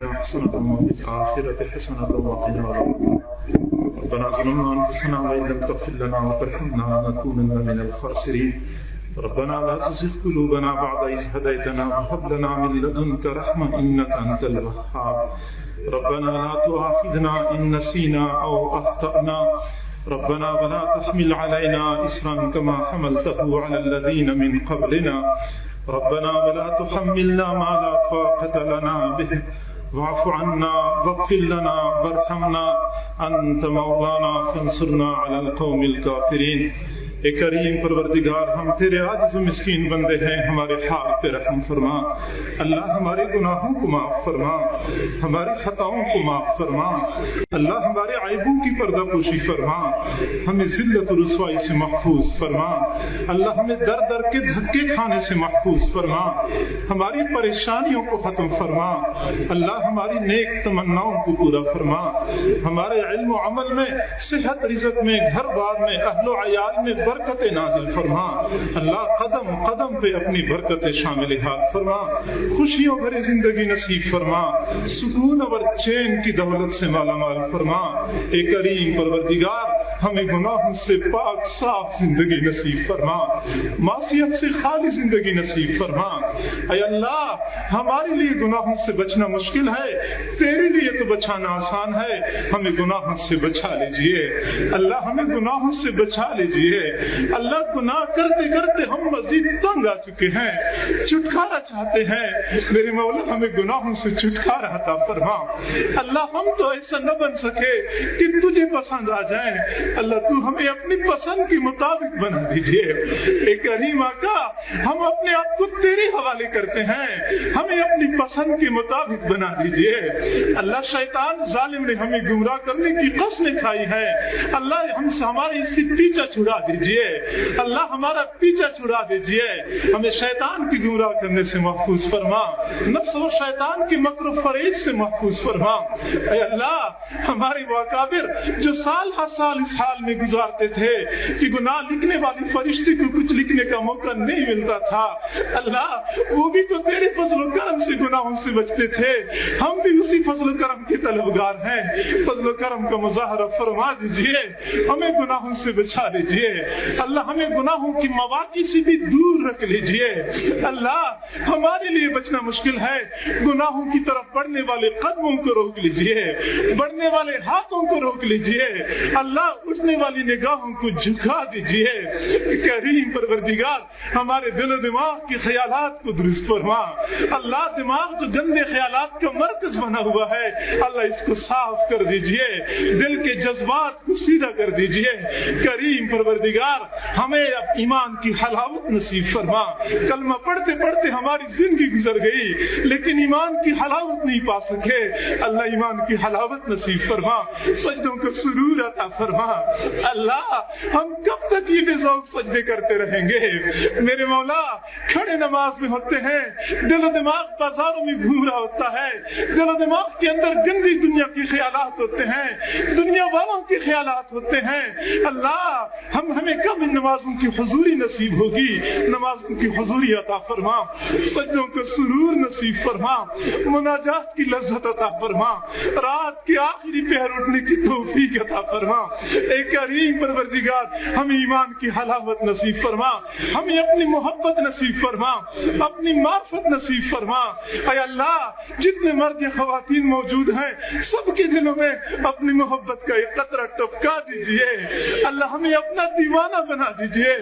حسنة وفي الآخرة حسنة وقنا عذاب النار. ربنا ظلمنا أنفسنا وإن لم تغفر لنا وترحمنا لنكونن من الخاسرين. ربنا لا تزغ قلوبنا بعد إذ هديتنا وهب لنا من لدنك رحمة إنك أنت الوهاب. ربنا لا تؤاخذنا إن نسينا أو أخطأنا. ربنا ولا تحمل علينا إصرا كما حملته على الذين من قبلنا. ربنا ولا تحملنا ما لا طاقة لنا به واعف عنا واغفر لنا وارحمنا أنت مولانا فانصرنا على القوم الكافرين. اے کریم پروردگار، ہم تیرے عاجز و مسکین بندے ہیں، ہمارے حال پہ رحم فرما۔ اللہ ہمارے گناہوں کو معاف فرما، ہماری خطاؤں کو معاف فرما۔ اللہ ہمارے عیبوں کی پردہ پوشی فرما، ہمیں ذلت و رسوائی سے محفوظ فرما۔ اللہ ہمیں در در کے دھکے کھانے سے محفوظ فرما، ہماری پریشانیوں کو ختم فرما۔ اللہ ہماری نیک تمناؤں کو پورا فرما، ہمارے علم و عمل میں، صحت رزق میں، گھر بار میں، اہل و عیال میں برکت نازل فرما۔ اللہ قدم قدم پہ اپنی برکت شامل حال فرما، خوشیوں بھری زندگی نصیب فرما، سکون اور چین کی دولت سے مالا مال فرما۔ اے کریم پروردگار، ہمیں گناہوں سے پاک صاف زندگی نصیب فرما، معصیت سے خالی زندگی نصیب فرما۔ اے اللہ، ہمارے لیے گناہوں سے بچنا مشکل ہے، تیرے لیے تو بچانا آسان ہے، ہمیں گناہوں سے بچا لیجئے۔ اللہ ہمیں گناہوں سے بچا لیجئے۔ اللہ گناہ کرتے کرتے ہم مزید تنگ آ چکے ہیں، چھٹکارا چاہتے ہیں، میرے مولا ہمیں گناہوں سے چھٹکارا عطا فرما۔ اللہ ہم تو ایسا نہ بن سکے کہ تجھے پسند آ جائیں، اللہ تو ہمیں اپنی پسند کے مطابق بنا دیجئے۔ اے کریم آقا، ہم اپنے آپ کو تیرے حوالے کرتے ہیں، ہمیں اپنی پسند کے مطابق بنا دیجئے۔ اللہ شیطان ظالم نے ہمیں گمراہ کرنے کی قسمیں کھائی ہے، اللہ ہم سے ہمارے اس سے پیچھا چھڑا دیجئے، اللہ ہمارا پیچھا چھڑا دیجئے، ہمیں شیطان کی گمراہ کرنے سے محفوظ فرما، نفس و شیطان کے مکر و فریب سے محفوظ فرما۔ اے اللہ، ہمارے اکابر جو سال ہر سال اس حال میں گزارتے تھے کہ گناہ لکھنے والی فرشتے کو کچھ لکھنے کا موقع نہیں ملتا تھا، اللہ وہ بھی تو تیرے فضل و کرم سے گناہوں سے بچتے تھے، ہم بھی اسی فضل و کرم کے طلبگار ہیں، فضل و کرم کا مظاہرہ فرما دیجئے، ہمیں گناہوں سے بچا لیجئے۔ اللہ ہمیں گناہوں کی مواقع سے بھی دور رکھ لیجئے۔ اللہ ہمارے لیے بچنا مشکل ہے، گناہوں کی طرف بڑھنے والے قدموں کو روک لیجئے، بڑھنے والے ہاتھوں کو روک لیجئے، اللہ اٹھنے والی نگاہوں کو جھکا دیجئے۔ کریم پروردگار، ہمارے دل و دماغ کے خیالات کو درست فرما۔ اللہ دماغ جو گندے خیالات کا مرکز بنا ہوا ہے، اللہ اس کو صاف کر دیجئے، دل کے جذبات کو سیدھا کر دیجئے۔ کریم پروردگار، ہمیں اب ایمان کی حلاوت نصیب فرما۔ کلمہ پڑھتے پڑھتے ہماری زندگی گزر گئی لیکن ایمان کی حلاوت نہیں پا سکے، اللہ ایمان کی حلاوت نصیب فرما، سجدوں کو سرور عطا فرما۔ اللہ ہم کب تک یہ بے ذوق سجدے کرتے رہیں گے؟ میرے مولا، کھڑے نماز میں ہوتے ہیں، دل و دماغ بازاروں میں گھوم رہا ہوتا ہے، دل و دماغ کے اندر گندی دنیا کے خیالات ہوتے ہیں، دنیا والوں کے خیالات ہوتے ہیں۔ اللہ ہمیں کب ان نمازوں کی حضوری نصیب ہوگی؟ نمازوں کی حضوری عطا فرما، سجدوں کو سرور نصیب فرما، مناجات کی لذت عطا فرما، رات کے آخری پہر اٹھنے کی توفیق عطا فرما۔ اے کریم پروردگار، ہمیں ایمان کی حلاوت نصیب فرما، ہمیں اپنی محبت نصیب فرما، اپنی معرفت نصیب فرما۔ اے اللہ، جتنے مرد یا خواتین موجود ہیں سب کے دلوں میں اپنی محبت کا ایک قطرہ ٹپکا دیجئے۔ اللہ ہمیں اپنا دیوانہ بنا دیجئے،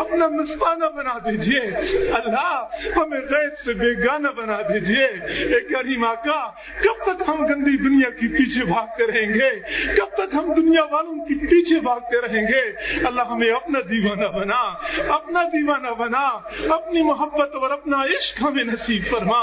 اپنا مستانہ بنا دیجئے، اللہ ہمیں غیر سے بیگانہ بنا دیجئے۔ اے کریم آقا، کب تک ہم گندی دنیا کے پیچھے بھاگتے رہیں گے؟ کب تک ہم دنیا والوں کے پیچھے بھاگتے رہیں گے؟ اللہ ہمیں اپنا دیوانہ بنا، اپنا دیوانہ بنا، اپنی محبت اور اپنا عشق ہمیں نصیب فرما۔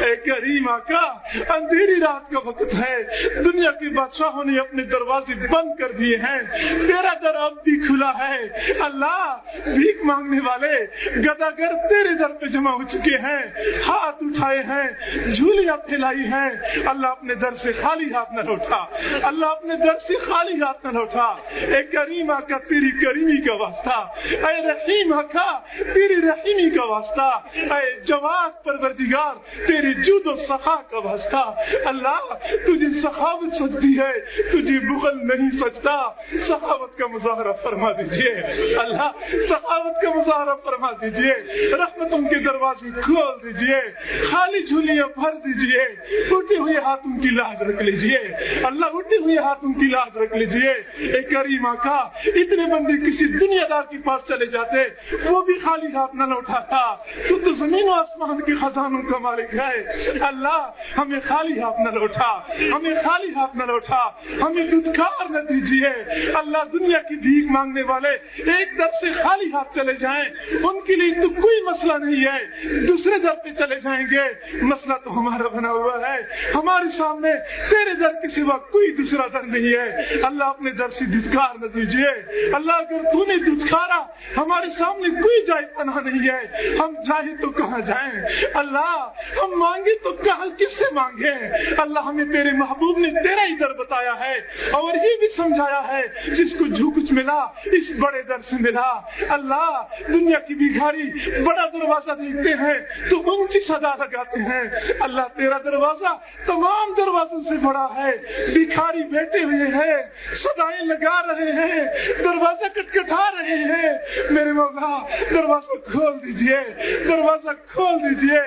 اے کریم آقا، اندھیری رات کا وقت ہے، دنیا کے بادشاہوں نے اپنے دروازے بند کر دیے ہیں، تیرا در اب بھی کھلا ہے۔ اللہ بھیک مانگنے والے گداگر تیرے در پہ جمع ہو چکے ہیں، ہاتھ اٹھائے ہیں، جھولیاں پھیلائی ہیں، اللہ اپنے در سے خالی ہاتھ نہ لوٹا، اللہ اپنے در سے خالی ہاتھ نہ لوٹا۔ اے کریم آقا تیری کریمی کا واسطہ، اے رحیم آقا تیری رحیمی کا واسطہ، اے جواد پروردگار تیری جود و سخا کا واسطہ، اللہ تجھے سخاوت سجدی ہے، تجھے بخل نہیں سجتا، سخاوت کا مظاہرہ فرما دیجئے اللہ، سخاوت کا مظاہرہ فرما دیجئے، رحمتوں کے دروازے کھول دیجئے، خالی جھولیاں بھر دیجئے، اٹھے ہوئے ہاتھوں کی لاج رکھ لیجئے اللہ، اٹھے ہوئے ہاتھوں کی لاج رکھ لیجئے۔ اے کریم آقا اتنے بندے کسی دنیا دار کے پاس چلے جاتے وہ بھی خالی ہاتھ نہ لوٹاتا، تو زمین و آسمان کے خزانوں کا مالک ہے اللہ، ہمیں خالی ہاتھ نہ لوٹا، ہمیں خالی ہاتھ نہ لوٹا، ہمیں دھتکار نہ دیجئے اللہ۔ دنیا کی بھیک مانگنے والے ایک در سے خالی ہاتھ چلے جائیں ان کے لیے تو کوئی مسئلہ نہیں ہے، دوسرے در پہ چلے جائیں گے مسئلہ تو ہمارا بنا ہوا ہے، ہمارے سامنے تیرے در کے سوا کوئی دوسرا در نہیں ہے اللہ، اپنے در سے دھتکار نہ دیجئے اللہ، اگر تو نے دھتکارا ہمارے سامنے کوئی جائے پناہ نہیں ہے، ہم جائیں تو کہاں جائیں اللہ، ہم مانگے تو کہاں کس سے مانگے اللہ، ہمیں تیرے محبوب نے تیرا ہی در بتایا ہے اور یہ بھی سمجھایا ہے جس کو جو کچھ ملا اس بڑے در سے ملا اللہ۔ دنیا کی بھکاری بڑا دروازہ دیکھتے ہیں تو اونچی صدا لگاتے ہیں اللہ، تیرا دروازہ تمام دروازوں سے بڑا ہے، بھکاری بیٹھے ہوئے ہیں صدائیں لگا رہے ہیں، دروازہ کٹکھٹا رہے ہیں، میرے مولا دروازہ کھول دیجئے، دروازہ کھول دیجئے،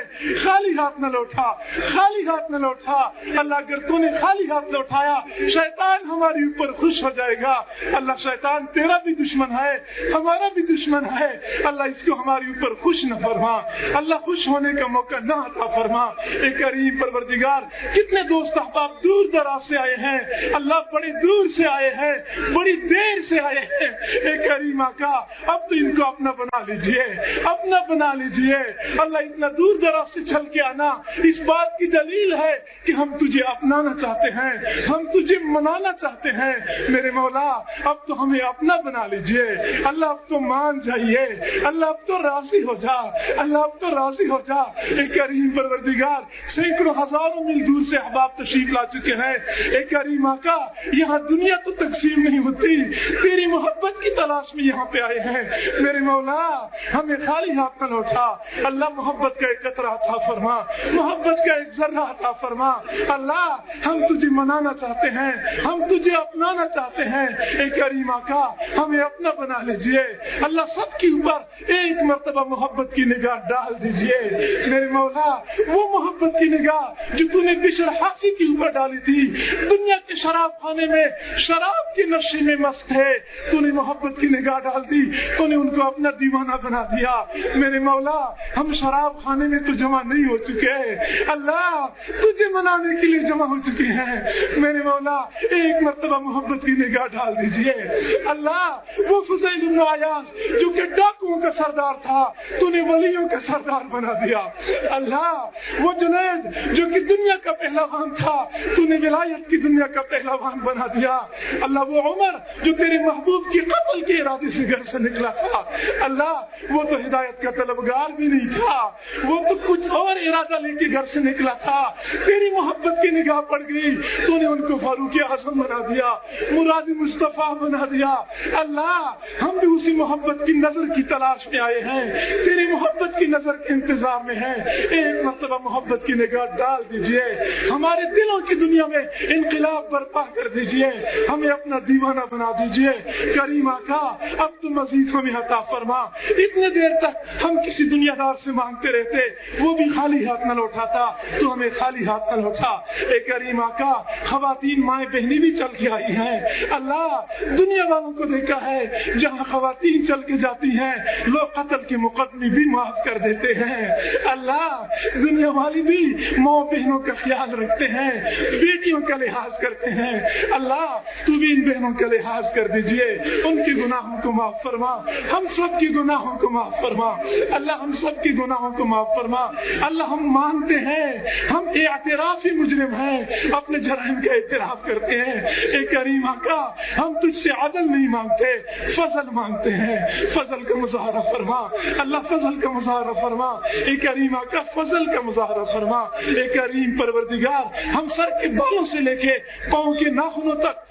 خالی ہاتھ نہ لوٹا، خالی ہاتھ نہ لوٹا اللہ، اگر تو نے خالی ہاتھ لوٹایا شیطان ہمارے اوپر خوش ہو جائے گا اللہ، شیطان تیرا بھی دشمن ہے ہمارا بھی دشمن ہے اللہ، اس کو ہمارے اوپر خوش نہ فرما اللہ، خوش ہونے کا موقع نہ عطا فرما۔ اے کریم پروردگار کتنے دوست احباب دور دراز سے آئے ہیں اللہ، بڑے دور سے آئے ہیں، بڑی دیر سے آئے ہیں، اے کریم آقا اب تو ان کو اپنا بنا لیجئے، اپنا بنا لیجئے اللہ، اتنا دور دراز سے چل کے آنا اس بات کی دلیل ہے کہ ہم تجھے اپنانا چاہتے ہیں، ہم تجھے منانا چاہتے ہیں میرے مولا، اب تو ہمیں اپنا بنا لیجئے اللہ، اب تو مان جائیے اللہ، اب تو راضی ہو جا اللہ، اب تو راضی ہو جا۔ اے کریم پروردگار سینکڑوں ہزاروں میل دور سے احباب تشریف لا چکے ہیں، اے کریم آقا یہاں دنیا تو تقسیم نہیں ہوتی، تیری محبت کی تلاش میں یہاں پہ آئے ہیں میرے مولا، ہمیں خالی ہاتھ نہ لوٹا اللہ، محبت کا ایک قطرہ عطا فرما، محبت کا ایک ذرہ عطا فرما اللہ، ہم تجھے منانا چاہتے ہیں، ہم تجھے اپنانا چاہتے ہیں، اے کریم آقا ہمیں اپنا بنا لیجئے اللہ، سب کے اوپر ایک مرتبہ محبت کی نگاہ ڈال دیجئے میرے مولا، وہ محبت کی نگاہ جو تو نے بشر حافی کے اوپر ڈالی تھی، دنیا کے شراب خانے میں شراب کے نشے میں مست ہے، تو نے محبت کی نگاہ ڈال دی، تو نے ان کو اپنا دیوانہ بنا دیا میرے مولا، ہم شراب خانے میں تو جمع نہیں ہو چکے اللہ، تجھے منانے کے لیے جمع ہو چکے ہیں میرے مولا، ایک مرتبہ محبت کی نگاہ ڈال دیجئے اللہ، وہ فضیل بن عیاض جو کہ ڈاکوؤں کا سردار تھا تو نے ولیوں کا سردار بنا دیا اللہ، وہ جنید جو کہ دنیا کا پہلوان تھا تو نے ولایت کی دنیا کا پہلوان بنا دیا اللہ، وہ عمر جو تیرے محبوب کی قتل کے ارادے سے گھر سے نکلا تھا اللہ، وہ تو ہدایت کا طلبگار بھی نہیں تھا، وہ تو کچھ اور ارادہ لے کے گھر سے نکلا تھا، تیری محبت کی نگاہ پڑ گئی تو نے ان کو فاروق اعظم بنا دیا، مراد مصطفیٰ بنا دیا اللہ، ہم بھی اسی محبت کی نظر کی تلاش میں آئے ہیں، تیری محبت کی نظر کے انتظار میں ہیں، ایک مرتبہ محبت کی نگاہ ڈال دیجئے، ہمارے دلوں کی دنیا میں انقلاب برپا کر دیجئے، ہمیں اپنا دیوانہ بنا دیجئے کریم آقا، اب تو مزید ہمیں عطا فرما، اتنے دیر تک ہم کسی دنیا دار سے مانگتے رہتے وہ بھی خالی ہاتھ نہ لوٹاتا، تو ہمیں خالی ہاتھ نہ لوٹا اے کریم آقا، خواتین مائیں بہنیں بھی چل کے آئی ہیں اللہ، دنیا والوں کو دیکھا ہے جہاں خواتین چل کے جاتی ہیں لوگ قتل کے مقدمے بھی معاف کر دیتے ہیں اللہ، دنیا والی بھی ماں بہنوں کا خیال رکھتے ہیں، بیٹیوں کا لحاظ کرتے ہیں اللہ، تو بھی ان بہنوں کا لحاظ کر دیجئے، ان کے گناہوں کو معاف فرما، ہم سب کے گناہوں کو معاف فرما اللہ، ہم سب کے گناہوں کو معاف فرما اللہ، ہم مانتے ہیں ہم اعترافی مجرم ہیں، اپنے جرائم کا اعتراف کرتے ہیں اے کریم آقا، ہم تجھ سے عدل نہیں مانگتے، فضل مانگتے ہیں، فضل کا مظاہرہ فرما اللہ، فضل کا مظاہرہ فرما اے کریم آقا، فضل کا مظاہرہ فرما اے کریم پروردگار، ہم سر کے بالوں سے لے کے پاؤں کے ناخنوں تک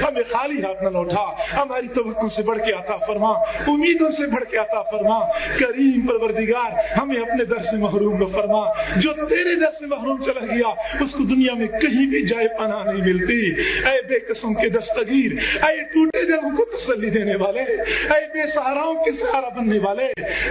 ہمیں خالی ہاتھ نہ لوٹا، ہماری توقع سے بڑھ کے عطا فرما، امیدوں سے بڑھ کے عطا فرما۔ کریم پروردگار ہمیں اپنے در سے محروم نہ فرما، جو تیرے در سے محروم چلا گیا اس کو دنیا میں کہیں بھی جائے پناہ نہیں ملتی۔ اے بے قسم کے دستگیر، اے ٹوٹے دلوں کو تسلی دینے والے، اے بے سہاراؤں کے سہارا بننے والے،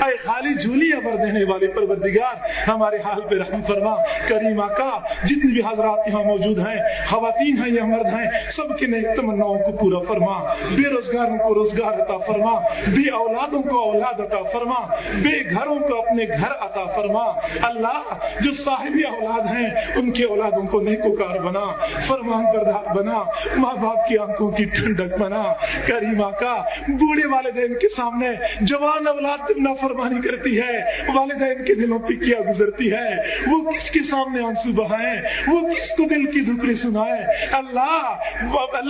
اے خالی جھولیاں بھر دینے والے پروردگار ہمارے حال پہ رحم فرما۔ کریم آقا جتنی بھی حضرات یہاں موجود ہیں، خواتین ہیں یا مرد ہیں، سب کے نیک تمناؤں کو پورا فرما، بے روزگاروں کو روزگار عطا فرما، بے اولادوں کو اولاد عطا فرما، بے گھروں کو اپنے گھر عطا فرما۔ اللہ جو صاحب اولاد ہیں ان کے اولادوں کو نیکوکار بنا، فرمان بردار بنا، ماں باپ کی آنکھوں کی ٹھنڈک بنا۔ کریم آقا بوڑھے والدین کے سامنے جوان اولاد جب نافرمانی کرتی ہے، والدین کے دلوں پہ کیا گزرتی ہے، وہ کس کے سامنے آنسو بہائیں، وہ کس کو دل کی دھکڑی سنائیں۔ اللہ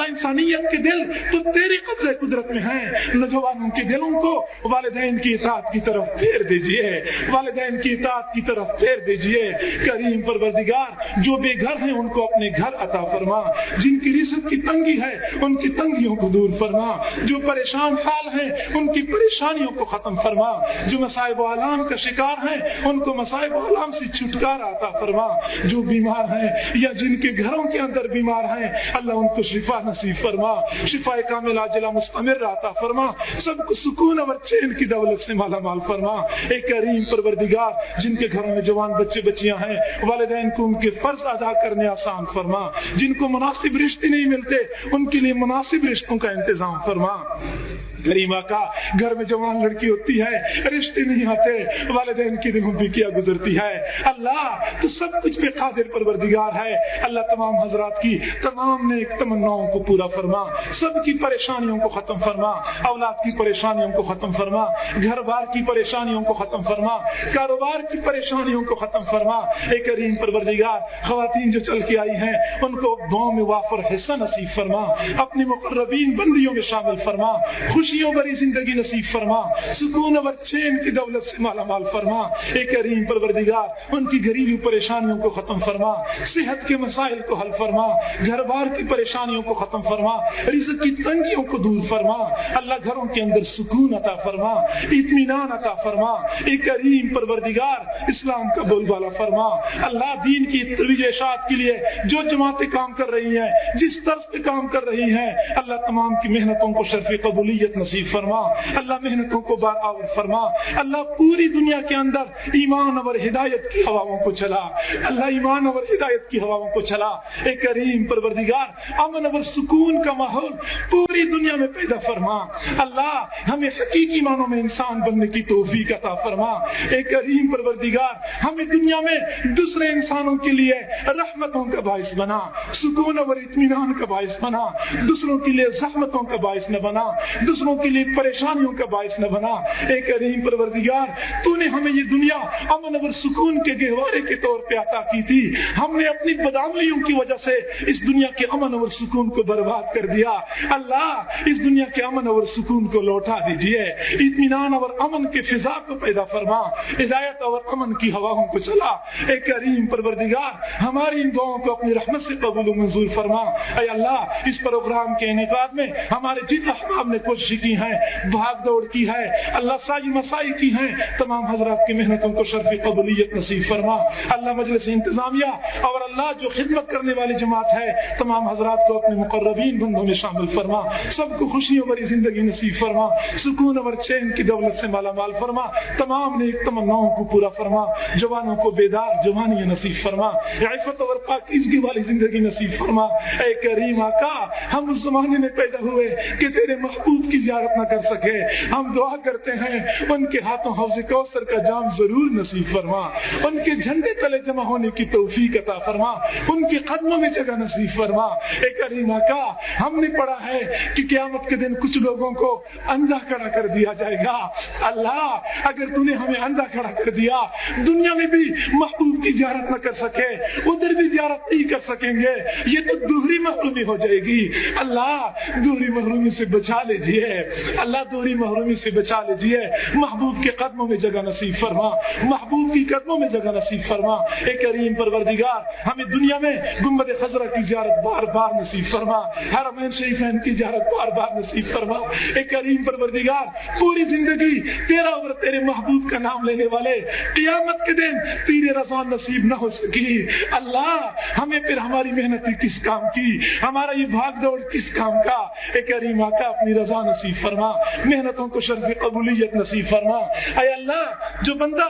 انسانیت کے دل تو تیری قبضہ قدرت میں ہیں، نوجوانوں کے دلوں کو والدین کی اطاعت کی طرف پھیر دیجئے، والدین کی اطاعت کی طرف پھیر دیجئے۔ کریم پروردگار جو بے گھر ہیں ان کو اپنے گھر عطا فرما، جن کی رزق کی تنگی ہے ان کی تنگیوں کو دور فرما، جو پریشان حال ہیں ان کی پریشانیوں کو ختم فرما، جو مصائب و آلام کا شکار ہیں ان کو مصائب و آلام سے چھٹکارا عطا فرما، جو بیمار ہیں یا جن کے گھروں کے اندر بیمار ہیں اللہ ان کو شفا نصیب فرما، شفا کامل عاجلہ مستمر عطا فرما، سب کو سکون اور چین کی دولت سے مالا مال فرما۔ اے کریم پروردگار جن کے گھروں میں جوان بچے بچیاں ہیں والدین کو ان کے فرض ادا کرنے آسان فرما، جن کو مناسب رشتے نہیں ملتے ان کے لیے مناسب رشتوں کا انتظام فرما۔ کریم آقا گھر میں جوان لڑکی ہوتی ہے، رشتے نہیں آتے، والدین کی دلوں پہ کیا گزرتی ہے۔ اللہ تو سب کچھ پہ قادر پروردگار ہے۔ اللہ تمام حضرات کی تمام نیک تمناؤں کو پورا فرما، سب کی پریشانیوں کو ختم فرما، اولاد کی پریشانیوں کو ختم فرما، گھر بار کی پریشانیوں کو ختم فرما، کاروبار کی پریشانیوں کو ختم فرما۔ اے کریم پروردگار خواتین جو چل کے آئی ہیں ان کو دعاؤں میں وافر حصہ نصیب فرما، اپنی مقربین بندیوں میں شامل فرما، خوشیوں بھری زندگی نصیب فرما، سکون اور چین کی دولت سے مالا مال فرما۔ اے کریم پروردگار ان کی گھریلو پریشانیوں کو ختم فرما، صحت کے مسائل کو حل فرما، گھر بار کی پریشانیوں کو ختم فرما، رزق کی تنگیوں کو دور فرما۔ اللہ گھروں کے اندر سکون عطا فرما، اطمینان عطا فرما۔ اے کریم پروردگار اسلام کا بول بالا فرما۔ اللہ دین کی ترویج اشاعت کے لیے جو جماعتیں کام کر رہی ہیں، جس طرز پہ کام کر رہی ہیں، اللہ تمام کی محنتوں کو شرف قبولیت نصیب فرما، اللہ محنتوں کو بارآور فرما۔ اللہ پوری دنیا کے اندر ایمان اور ہدایت کی ہواؤں کو چلا، اللہ ایمان اور ہدایت کی ہواؤں کو چلا۔ اے کریم پروردگار امن اور سکون کا ماحول پوری دنیا میں پیدا فرما۔ اللہ ہمیں حقیقی معنوں میں انسان بننے کی توفیق عطا فرما۔ اے کریم پروردگار ہمیں دنیا میں دوسرے انسانوں کے لیے رحمتوں کا باعث بنا، سکون اور اطمینان کا باعث بنا، دوسروں کے لیے زحمتوں کا باعث نہ بنا، دوسروں کے لیے پریشانیوں کا باعث نہ بنا۔ اے کریم پروردگار تو نے ہمیں یہ دنیا امن اور سکون کے گہوارے کے طور پہ عطا کی تھی، ہم نے اپنی بدعملیوں کی وجہ سے اس دنیا کے امن اور سکون کو برباد کر دیا۔ اللہ اس دنیا کے امن اور سکون کو لوٹا دیجئے، اطمینان اور امن کے فضا کو پیدا فرما، ہدایت اور امن کی ہواؤں کو چلا۔ اے کریم پروردگار ہماری ان دعاؤں کو اپنی رحمت سے قبول و منظور فرما۔ اے اللہ اس پروگرام کے انعقاد میں ہمارے جن احباب نے کوشش کی ہیں، بھاگ دوڑ کی ہے، اللہ سائی مسائی کی ہیں، تمام حضرات کی محنتوں کو شرف قبولیت نصیب فرما۔ اللہ مجلس انتظامیہ اور اللہ جو خدمت کرنے والی جماعت ہے تمام حضرات کو اپنے مقربین بندوں میں شامل فرما، سب کو خوشیوں بھری زندگی نصیب فرما، سکون اور چین کی دولت سے مالا مال فرما، تمام نیک تمناؤں کو پورا فرما، جوانوں کو بیدار جوانی نصیب فرما، عفت اور پاکیزگی والی زندگی نصیب فرما۔ اے کریم آقا ہم اس زمانے میں پیدا ہوئے کہ تیرے محبوب کی زیارت نہ کر سکے، ہم دعا کرتے ہیں ان کے ہاتھوں حوض کوثر کا جام ضرور نصیب فرما، ان کے جھنڈے تلے جمع ہونے کی توفیق عطا فرما، ان کے قدموں میں جگہ نصیب فرما۔ اے کریم آقا ہم نے پڑھا ہے کہ قیامت کے دن کچھ لوگوں کو اندھا کھڑا کر دیا جائے گا۔ اللہ اگر تو نے ہمیں اندھا کھڑا کر دیا، دنیا میں بھی محبوب محبوب کی زیارت نہ کر سکے ادھر بھی زیارت نہیں کر سکیں گے، یہ تو دوہری محرومی ہو جائے گی۔ اللہ دوہری محرومی سے بچا لیجیے، اللہ دوہری محرومی سے بچا لیجیے، محبوب کے قدموں میں جگہ نصیب فرما، محبوب کی قدموں میں جگہ نصیب فرما۔ اے کریم پروردگار ہمیں دنیا میں گنبد خضرا کی زیارت بار بار نصیب فرما، حرمین شریفین کی زیارت بار بار نصیب فرما۔ اے کریم پروردگار پوری زندگی تیرا اور تیرے محبوب کا نام لینے والے قیامت کے دن تیری رضا نصیب نہ ہو سکی، اللہ ہمیں پھر ہماری محنت کس کام کی، ہمارا یہ بھاگ دوڑ کس کام کا۔ اے کریم آقا اپنی رضا نصیب فرما، محنتوں کو شرف قبولیت نصیب فرما۔ اے اللہ جو بندہ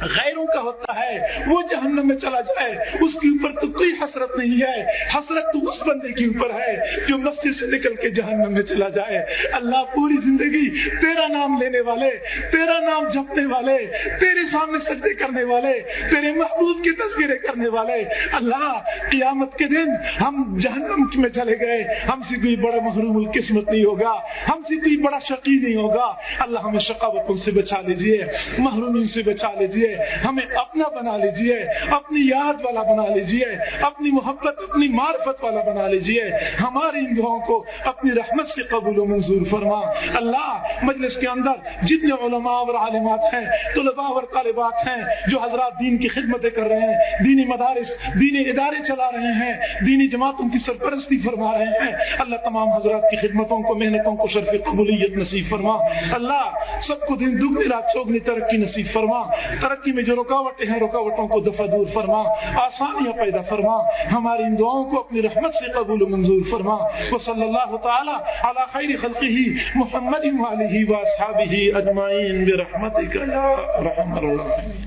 غیروں کا ہوتا ہے وہ جہنم میں چلا جائے اس کے اوپر تو کوئی حسرت نہیں ہے، حسرت تو اس بندے کے اوپر ہے جو مسجد سے نکل کے جہنم میں چلا جائے۔ اللہ پوری زندگی تیرا نام لینے والے، تیرا نام جپنے والے، تیرے سامنے سجدے کرنے والے، تیرے محبوب کے تذکرے کرنے والے، اللہ قیامت کے دن ہم جہنم میں چلے گئے ہم سے کوئی بڑا محروم القسمت نہیں ہوگا، ہم سے کوئی بڑا شقی نہیں ہوگا۔ اللہ ہمیں شقاوتوں سے بچا لیجئے، محرومی سے بچا لیجئے، ہمیں اپنا بنا لیجئے، اپنی یاد والا بنا لیجئے، اپنی محبت اپنی معرفت والا بنا لیجئے، ہماری ان دعاؤں کو اپنی رحمت سے قبول و منظور فرما۔ اللہ مجلس کے اندر جتنے علماء اور عالمات ہیں، طلباء اور طالبات ہیں جو حضرات دین کی خدمتیں کر رہے ہیں، دینی مدارس دینی ادارے چلا رہے ہیں، دینی جماعتوں کی سرپرستی فرما رہے ہیں، اللہ تمام حضرات کی خدمتوں کو محنتوں کو شرف قبولیت نصیب فرما۔ اللہ سب کو دن دگنی رات چوگنی ترقی نصیب فرما، ترقی میں جو رکاوٹیں ہیں رکاوٹوں کو دفع دور فرما، آسانیاں پیدا فرما، ہماری ان دعاؤں کو اپنی رحمت سے قبول و منظور فرما۔ وصلی اللہ تعالی علی خیر خلقہ محمد وآلہ واصحابہ اجمعین برحمتک یا ارحم الراحمین۔